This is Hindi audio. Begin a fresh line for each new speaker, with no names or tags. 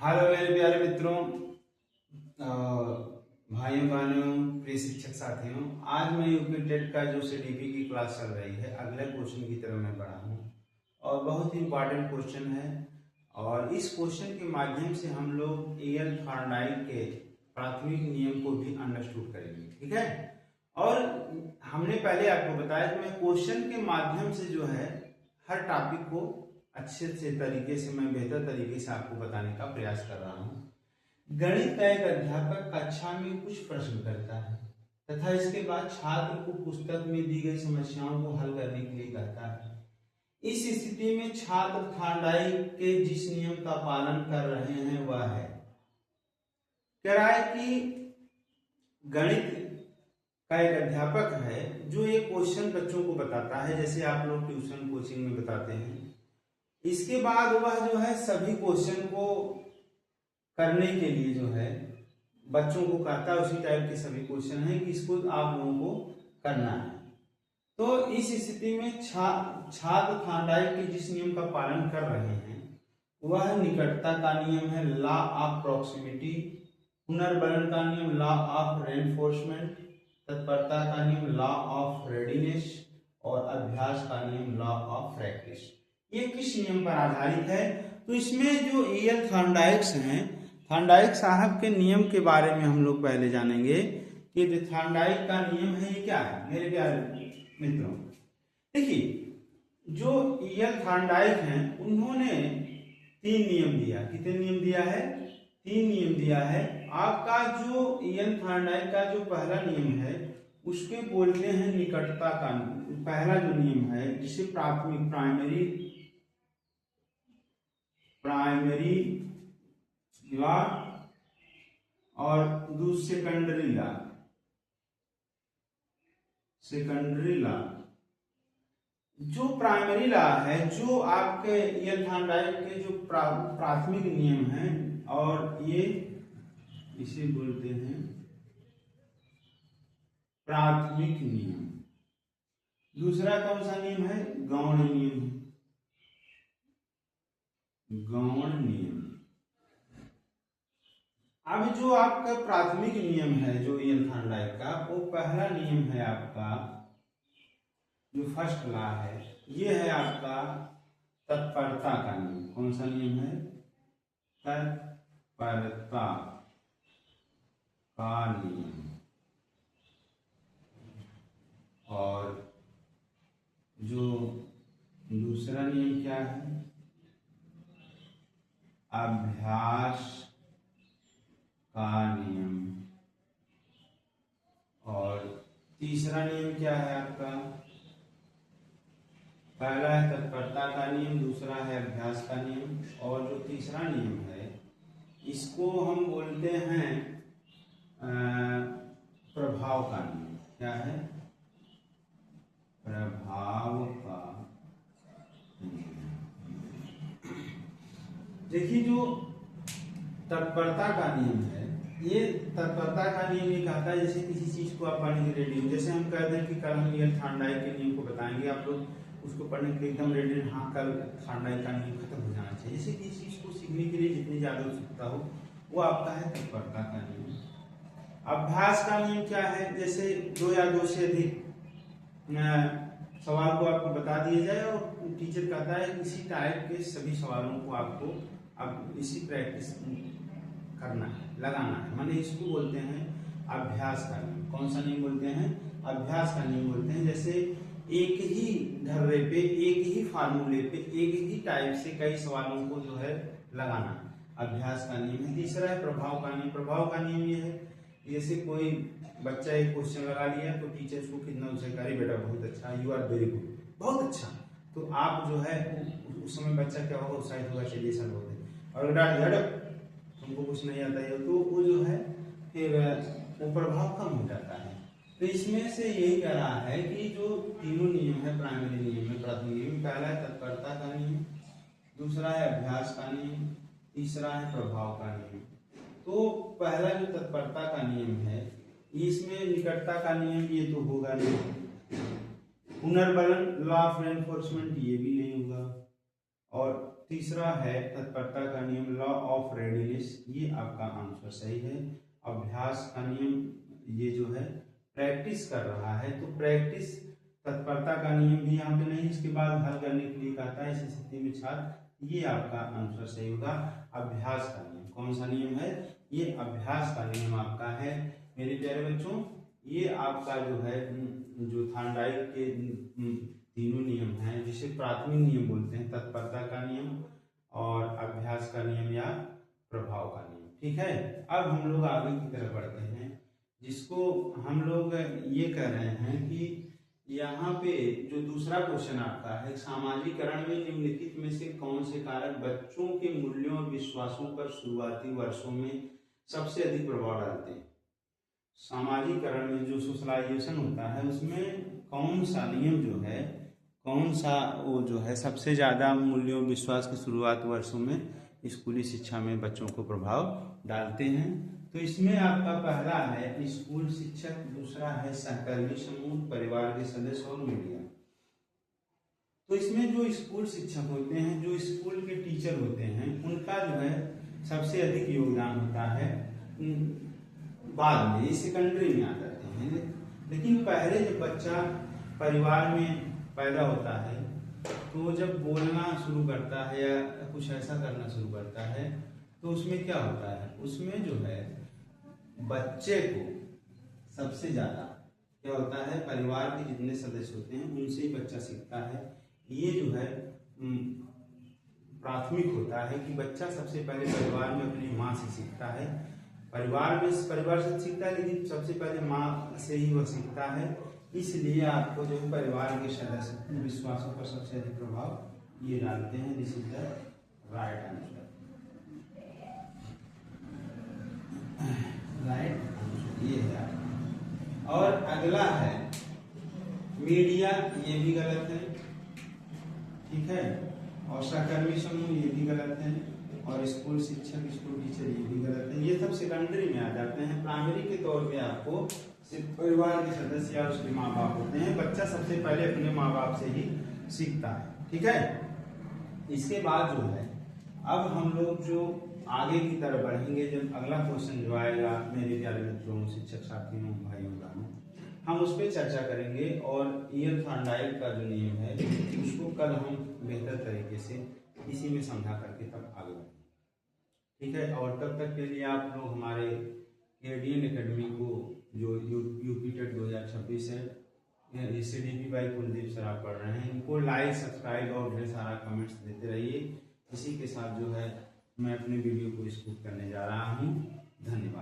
हेलो मेरे प्यारे मित्रों, भाइयों बहनों, प्रिय शिक्षक साथियों। आज मैं यूपी टेट का जो सीडीपी की क्लास चल रही है, अगले क्वेश्चन की तरफ मैं बढ़ा हूँ और बहुत ही इम्पोर्टेंट क्वेश्चन है। और इस क्वेश्चन के माध्यम से हम लोग एल थॉर्नडाइक के प्राथमिक नियम को भी अंडरस्टूड करेंगे, ठीक है। और हमने पहले आपको बताया कि मैं क्वेश्चन के माध्यम से जो है हर टॉपिक को अच्छे से तरीके से, मैं बेहतर तरीके से आपको बताने का प्रयास कर रहा हूँ। गणित का एक अध्यापक कक्षा में कुछ प्रश्न करता है तथा इसके बाद छात्र को पुस्तक में दी गई समस्याओं को हल करने के लिए कहता है। इस स्थिति में छात्र थॉर्नडाइक के जिस नियम का पालन कर रहे हैं वह है, कह रहा है कि गणित का एक अध्यापक है जो ये क्वेश्चन बच्चों को बताता है, जैसे आप लोग ट्यूशन कोचिंग में बताते हैं। इसके बाद वह जो है सभी क्वेश्चन को करने के लिए जो है बच्चों को कहता है, उसी टाइप के सभी क्वेश्चन हैं कि इसको आप लोगों को करना है। तो इस स्थिति में छात्र थॉर्नडाइक के जिस नियम का पालन कर रहे हैं वह निकटता का नियम है, लॉ ऑफ प्रॉक्सिमिटी, पुनर्बलन का नियम, लॉ ऑफ रेनफोर्समेंट, तत्परता का नियम, लॉ ऑफ रेडीनेस, और अभ्यास का नियम, लॉ ऑफ प्रैक्टिस। ये किस नियम पर आधारित है? तो इसमें जो एल थॉर्नडाइक हैं, थॉर्नडाइक साहब के नियम के बारे में हम लोग पहले जानेंगे कि जो थॉर्नडाइक का नियम है ये क्या है मेरे प्यारे मित्रों। देखिए, जो एल थॉर्नडाइक हैं उन्होंने 3 नियम दिया। कितने नियम दिया है? 3 नियम दिया है। आपका जो एल थॉर्नडाइक का जो पहला नियम है उसके बोलते हैं निकटता का। पहला जो नियम है जिसे प्राइमरी लॉ और दूसरे सेकेंडरी लॉ। जो प्राइमरी लॉ है, जो आपके एल थॉर्नडाइक के जो प्राथमिक नियम हैं, और ये इसे बोलते हैं प्राथमिक नियम। दूसरा कौन सा नियम है? गौण नियम। गौण नियम। अब जो आपका प्राथमिक नियम है जो एल थॉर्नडाइक का, वो पहला नियम है आपका जो फर्स्ट लॉ है, ये है आपका तत्परता का नियम। कौन सा नियम है? तत्परता का नियम। और जो दूसरा नियम क्या है? अभ्यास का नियम। और तीसरा नियम क्या है आपका? पहला है तत्परता का नियम, दूसरा है अभ्यास का नियम, और जो तीसरा नियम है इसको हम बोलते हैं प्रभाव का नियम। क्या है? प्रभाव का नियम। देखिए, जो तत्परता का नियम है, ये तत्परता का नियम ये कहता है जैसे किसी चीज को आप पढ़ने के रेडी हो। जैसे हम कहते हैं कि कल हम एल थॉर्नडाइक के नियम को बताएंगे, आप लोग उसको पढ़ने के लिए एकदम रेडी, हाँ कल थॉर्नडाइक का नियम खत्म हो जाना चाहिए। जैसे किसी चीज को सीखने के लिए जितनी ज्यादा उत्सुकता हो, वो आपका है तत्परता का नियम। अभ्यास का नियम क्या है? जैसे 2 या 2 से अधिक सवाल को आपको बता दिया जाए और टीचर कहता है इसी टाइप के सभी सवालों को आपको अब इसी प्रैक्टिस करना है, लगाना है, माने इसको बोलते हैं अभ्यास का नियम। कौन सा नियम बोलते हैं? अभ्यास का नियम बोलते हैं। जैसे एक ही ढर्रे पे, एक ही फार्मूले पे, एक ही टाइप से कई सवालों को जो है लगाना, अभ्यास का नियम है। तीसरा है प्रभाव का नियम। प्रभाव का नियम ये है, जैसे कोई बच्चा एक क्वेश्चन लगा लिया तो टीचर उसको कितना उसे करे, बेटा बहुत अच्छा, यू आर वेरी गुड, बहुत अच्छा, तो आप जो है उस समय बच्चा क्या होगा? उत्साहित होगा, चलिए सर बोलते। और तुमको कुछ नहीं आता है तो वो जो है फिर वो प्रभाव कम हो जाता है। तो इसमें से यही कह रहा है कि जो तीनों नियम है प्राइमरी नियम है, प्राथमिक नियम, पहला है तत्परता का नियम, दूसरा है अभ्यास का नियम, तीसरा है प्रभाव का नियम। तो पहला जो तत्परता का नियम है, इसमें निकटता का नियम ये तो होगा नहीं, पुनर्बलन लॉ ऑफ रेनफोर्समेंट ये भी नहीं होगा, और तीसरा है तत्परता का नियम, लॉ ऑफ रेडीनेस, ये आपका आंसर सही है। अभ्यास का नियम, ये जो है प्रैक्टिस कर रहा है, तो प्रैक्टिस तत्परता का नियम भी यहाँ पे नहीं, इसके बाद हल करने के लिए कहता है, इस स्थिति में छात्र, ये आपका आंसर सही होगा। अभ्यास का नियम कौन सा नियम है? ये अभ्यास का नियम आपका है मेरे प्यारे बच्चों। ये आपका जो है जो थॉर्नडाइक के तीनों नियम हैं, जिसे प्राथमिक नियम बोलते हैं, तत्परता का नियम और अभ्यास का नियम या प्रभाव का नियम। ठीक है, अब हम लोग आगे की तरफ बढ़ते हैं, जिसको हम लोग ये कह रहे हैं कि यहाँ पे जो दूसरा क्वेश्चन आपका है, सामाजिकरण में निम्नलिखित में से कौन से कारक बच्चों के मूल्यों और विश्वासों पर शुरुआती वर्षों में सबसे अधिक प्रभाव डालते हैं? सामाजिकरण में जो सोशलाइजेशन होता है, उसमें कौन सा नियम जो है, कौन सा वो जो है सबसे ज्यादा मूल्यों विश्वास के शुरुआत वर्षों में स्कूली शिक्षा में बच्चों को प्रभाव डालते हैं? तो इसमें आपका पहला है स्कूल शिक्षक, दूसरा है सहकर्मी समूह, परिवार के सदस्य और मीडिया। तो इसमें जो स्कूल शिक्षक होते हैं, जो स्कूल के टीचर होते हैं, उनका जो है सबसे अधिक योगदान होता है। बाद में ये सेकेंडरी में आ जाते हैं, लेकिन पहले जब बच्चा परिवार में पैदा होता है, तो जब बोलना शुरू करता है या कुछ ऐसा करना शुरू करता है, तो उसमें क्या होता है, उसमें जो है बच्चे को सबसे ज्यादा क्या होता है, परिवार के जितने सदस्य होते हैं उनसे ही बच्चा सीखता है। ये जो है प्राथमिक होता है कि बच्चा सबसे पहले परिवार में अपनी माँ से सीखता है, परिवार से सीखता है, लेकिन सबसे पहले माँ से ही वह सीखता है। इसलिए आपको जो परिवार के सदस्य विश्वासों पर सबसे अधिक प्रभाव ये डालते हैं। This is the right answer, right answer ये है। और अगला है मीडिया, ये भी गलत है, ठीक है, और सहकर्मी समूह ये भी गलत है, और स्कूल शिक्षक, स्कूल टीचर ये भी गलत है। ये सब सेकेंडरी में आ जाते हैं। प्राइमरी के तौर पे आपको सिर्फ परिवार के सदस्य या उसके माँ बाप होते हैं। बच्चा सबसे पहले अपने माँ बाप से ही सीखता है, ठीक है। इसके बाद जो है अब हम लोग जो आगे की तरफ बढ़ेंगे, जब अगला क्वेश्चन जो आएगा मेरे प्यारे मित्रों, शिक्षक साथियों, भाइयों बहनों, हम उस पर चर्चा करेंगे। और ईयर थॉर्नडाइक का जो नियम है उसको कल हम बेहतर तरीके से इसी में समझा करके तब आगे बढ़ेंगे, ठीक है। और तब तक के लिए आप लोग हमारे केडीएन एकेडमी को जो यूपी टेट 2026 है, CDP बाई कुलदीप सर आप पढ़ रहे हैं, इनको लाइक, सब्सक्राइब और ढेर सारा कमेंट्स देते रहिए। इसी के साथ जो है मैं अपने वीडियो को स्कूप करने जा रहा हूँ। धन्यवाद।